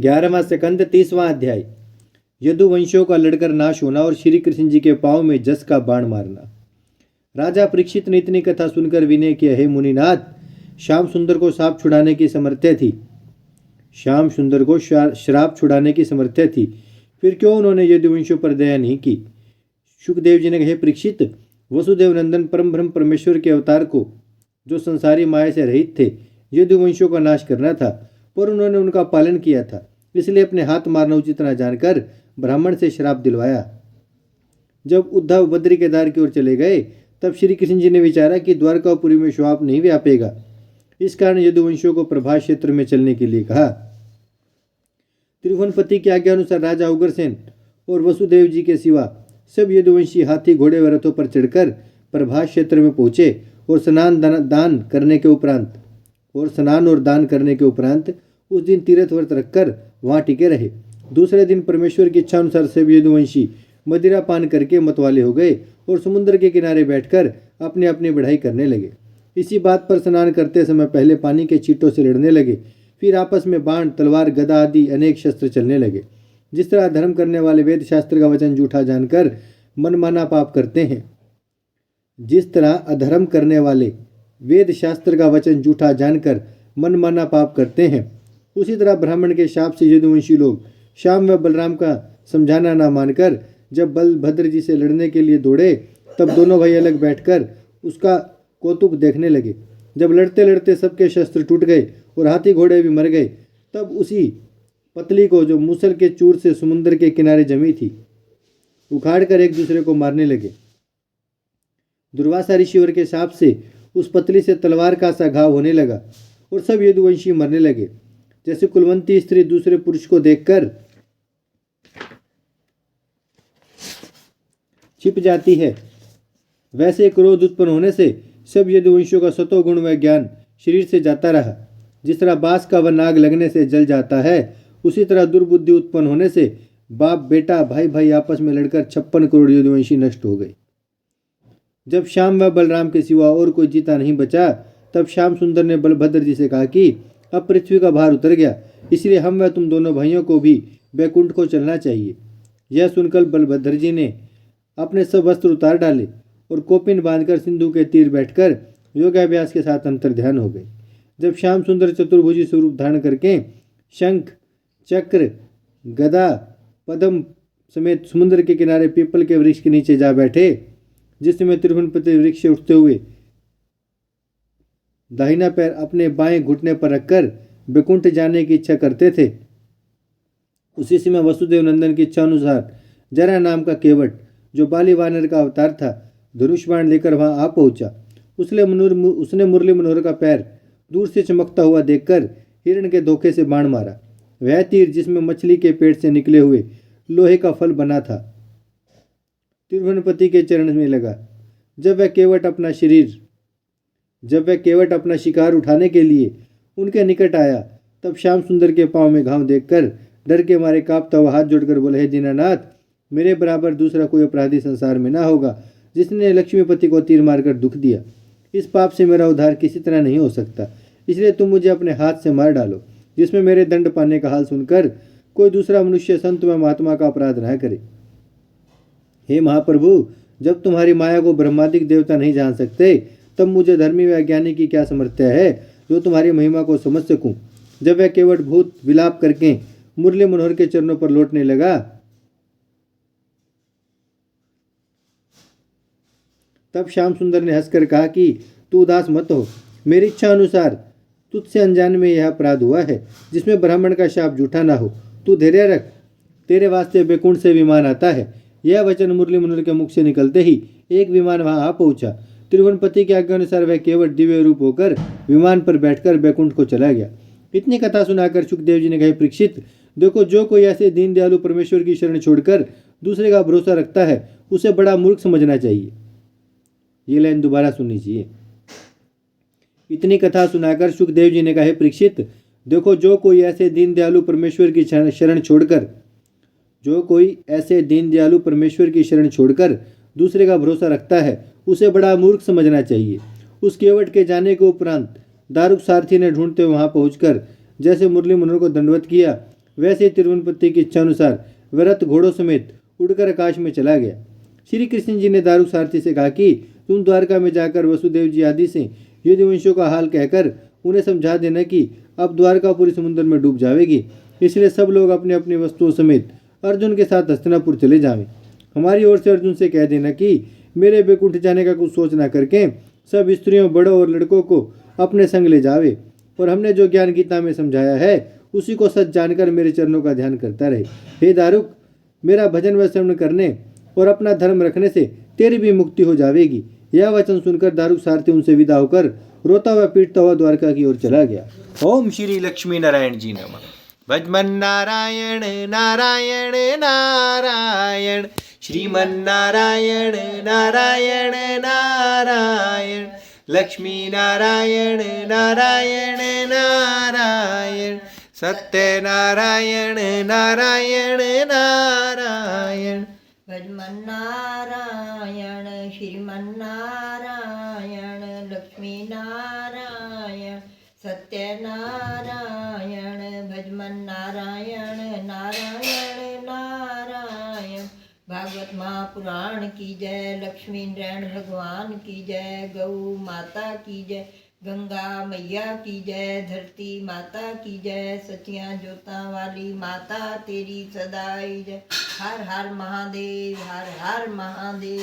11वां स्कंद 30वां अध्याय। यदुवंशियों का लड़कर नाश होना और श्री कृष्ण जी के पांव में जस का बाण मारना। राजा परीक्षित ने इतनी कथा सुनकर विनय किया, हे मुनिनाथ, श्याम सुंदर को श्राप छुड़ाने की समर्थ्य थी। श्याम सुंदर को श्राप छुड़ाने की समर्थ्य थी, फिर क्यों उन्होंने यदुवंशियों पर दया नहीं की। सुखदेव जी ने कहे, परीक्षित, वसुदेव नंदन परम ब्रह्म परमेश्वर के अवतार को, जो संसारी माया से रहित थे, यदुवंशियों का नाश करना था, पर उन्होंने उनका पालन किया था, इसलिए अपने हाथ मारना उचित न जानकर ब्राह्मण से श्राप दिलवाया। जब उद्धव बद्री केदार की ओर चले गए, तब श्री कृष्ण जी ने विचारा कि द्वारकापुरी में श्राप नहीं व्यापेगा। इस कारण यदुवंशियों को प्रभास क्षेत्र में चलने के लिए कहा। त्रिभुवनपति की आज्ञा अनुसार राजा उग्रसेन और वसुदेव जी के सिवा सब यदुवंशी हाथी घोड़े व रथों पर चढ़कर प्रभास क्षेत्र में पहुंचे और स्नान और दान करने के उपरांत उस दिन तीर्थ व्रत रखकर वहां टिके रहे। दूसरे दिन परमेश्वर की इच्छा अनुसार सब यदुवंशी मदिरा पान करके मतवाले हो गए और समुद्र के किनारे बैठकर अपनी अपनी बढ़ाई करने लगे। इसी बात पर स्नान करते समय पहले पानी के छींटों से लड़ने लगे, फिर आपस में बाण, तलवार, गदा आदि अनेक शस्त्र चलने लगे। जिस तरह अधर्म करने वाले वेद शास्त्र का वचन झूठा जानकर मनमाना पाप करते हैं, जिस तरह अधर्म करने वाले वेद शास्त्र का वचन झूठा जानकर मनमाना पाप करते हैं, उसी तरह ब्राह्मण के शाप से यदुवंशी लोग श्याम व बलराम का समझाना न मानकर जब बलभद्र जी से लड़ने के लिए दौड़े, तब दोनों भाई अलग बैठकर उसका कौतुक देखने लगे। जब लड़ते लड़ते सबके शस्त्र टूट गए और हाथी घोड़े भी मर गए, तब उसी पतली को, जो मूसल के चूर से समुद्र के किनारे जमी थी, उखाड़कर एक दूसरे को मारने लगे। दुर्वासा ऋषिवर के शाप से उस पतली से तलवार का सा घाव होने लगा और सब यदुवंशी मरने लगे। जैसे कुलवंती स्त्री दूसरे पुरुष को देखकर छिप जाती है, वैसे क्रोध उत्पन्न होने से सब यदुवंशियों का सतोगुण व ज्ञान शरीर से जाता रहा। जिस तरह बांस का व नाग लगने से जल जाता है, उसी तरह दुर्बुद्धि उत्पन्न होने से बाप बेटा भाई भाई आपस में लड़कर 56 करोड़ यदुवंशी नष्ट हो गए। जब श्याम व बलराम के सिवा और कोई जीता नहीं बचा, तब श्याम सुंदर ने बलभद्र जी से कहा कि अब पृथ्वी का भार उतर गया, इसलिए हम व तुम दोनों भाइयों को भी बैकुंठ को चलना चाहिए। यह सुनकर बलभद्र जी ने अपने सब वस्त्र उतार डाले और कोपिन बांधकर सिंधु के तीर बैठकर योगाभ्यास के साथ अंतर ध्यान हो गए। जब श्याम सुंदर चतुर्भुजी स्वरूप धारण करके शंख, चक्र, गदा, पद्म समेत समुद्र के किनारे पीपल के वृक्ष के नीचे जा बैठे, जिस समय त्रिभुवनपति वृक्ष से उठते हुए दाहिना पैर अपने बाएं घुटने पर रखकर बैकुंठ जाने की इच्छा करते थे, उसी समय वसुदेव नंदन की इच्छा अनुसार जरा नाम का केवट, जो बाली वानर का अवतार था, धनुष बाण लेकर वहां आ पहुंचा। उसने मुरली मनोहर का पैर दूर से चमकता हुआ देखकर हिरण के धोखे से बाण मारा। वह तीर, जिसमें मछली के पेट से निकले हुए लोहे का फल बना था, त्रिभुवनपति के चरण में लगा। जब वह केवट अपना शिकार उठाने के लिए उनके निकट आया, तब श्याम सुंदर के पांव में घाव देखकर डर के मारे कांपता हुआ हाथ जोड़कर बोले, हे दीनानाथ, मेरे बराबर दूसरा कोई अपराधी संसार में ना होगा जिसने लक्ष्मीपति को तीर मारकर दुख दिया। इस पाप से मेरा उद्धार किसी तरह नहीं हो सकता, इसलिए तुम मुझे अपने हाथ से मार डालो, जिसमें मेरे दंड पाने का हाल सुनकर कोई दूसरा मनुष्य संत व महात्मा का अपराध न करे। हे महाप्रभु, जब तुम्हारी माया को ब्रह्मादिक देवता नहीं जान सकते, तब मुझे धर्मी व ज्ञानी की क्या समर्थ्य है जो तुम्हारी महिमा को समझ सकूं। जब वह केवट भूत विलाप करके मुरली मनोहर के चरणों पर लौटने लगा, तब श्याम सुंदर ने हंसकर कहा कि तू उदास मत हो, मेरी इच्छा अनुसार तुझसे अनजान में यह अपराध हुआ है, जिसमें ब्राह्मण का शाप झूठा ना हो। तू धैर्य रख, तेरे वास्ते बैकुंठ से विमान आता है। यह वचन मुरली मनोहर के मुख से निकलते ही एक विमान वहां आ पहुंचा। त्रिभुवनपति के आज्ञा अनुसार वह केवट दिव्य रूप होकर विमान पर बैठकर बैकुंठ को चला गया। इतनी कथा सुनाकर सुखदेव जी ने कहा, परीक्षित, देखो, जो कोई ऐसे दीन दयालु परमेश्वर की शरण छोड़कर दूसरे का भरोसा रखता है, उसे बड़ा मूर्ख समझना चाहिए। ये लाइन दोबारा सुननी चाहिए। इतनी कथा सुनाकर सुखदेव जी ने कहा, परीक्षित, देखो, जो कोई ऐसे दीन दयालु परमेश्वर की शरण छोड़कर दूसरे का भरोसा रखता है, उसे बड़ा मूर्ख समझना चाहिए। उस केवट के जाने के उपरांत दारुक सारथी ने ढूंढते वहां पहुंचकर जैसे मुरली मनोहर को दंडवत किया, वैसे तिरुवनपति की इच्छानुसार वह रथ घोड़ों समेत उड़कर आकाश में चला गया। श्री कृष्ण जी ने दारुक सारथी से कहा कि तुम द्वारका में जाकर वसुदेव जी आदि से यदुवंशियों का हाल कहकर उन्हें समझा देना कि अब द्वारका पूरी समुद्र में डूब जाएगी, इसलिए सब लोग अपनी अपनी वस्तुओं समेत अर्जुन के साथ हस्तिनापुर चले जावें। हमारी ओर से अर्जुन से कह देना कि मेरे बैकुंठ जाने का कुछ सोच न करके सब स्त्रियों, बड़ों और लड़कों को अपने संग ले जावे और हमने जो ज्ञान गीता में समझाया है उसी को सच जानकर मेरे चरणों का ध्यान करता रहे। हे दारुक, मेरा भजन व श्रवण करने और अपना धर्म रखने से तेरी भी मुक्ति हो जाएगी। यह वचन सुनकर दारुक सारथी उनसे विदा होकर रोता हुआ पीटता हुआ द्वारका की ओर चला गया। ओम श्री लक्ष्मी नारायण जी नमः। भजमन नारायण नारायण नारायण, श्रीमन नारायण नारायण नारायण, लक्ष्मी नारायण नारायण नारायण, सत्य नारायण नारायण नारायण। भजमन नारायण श्रीमन नारायण, लक्ष्मी नारायण सत्य नारायण, भजमन नारायण नारायण नारायण। भागवत महापुराण की जय, लक्ष्मी नारायण भगवान की जय, गौ माता की जय, गंगा मैया की जय, धरती माता की जय, सचियां जोता वाली माता तेरी सदाई जय। हर हर महादेव, हर हर महादेव।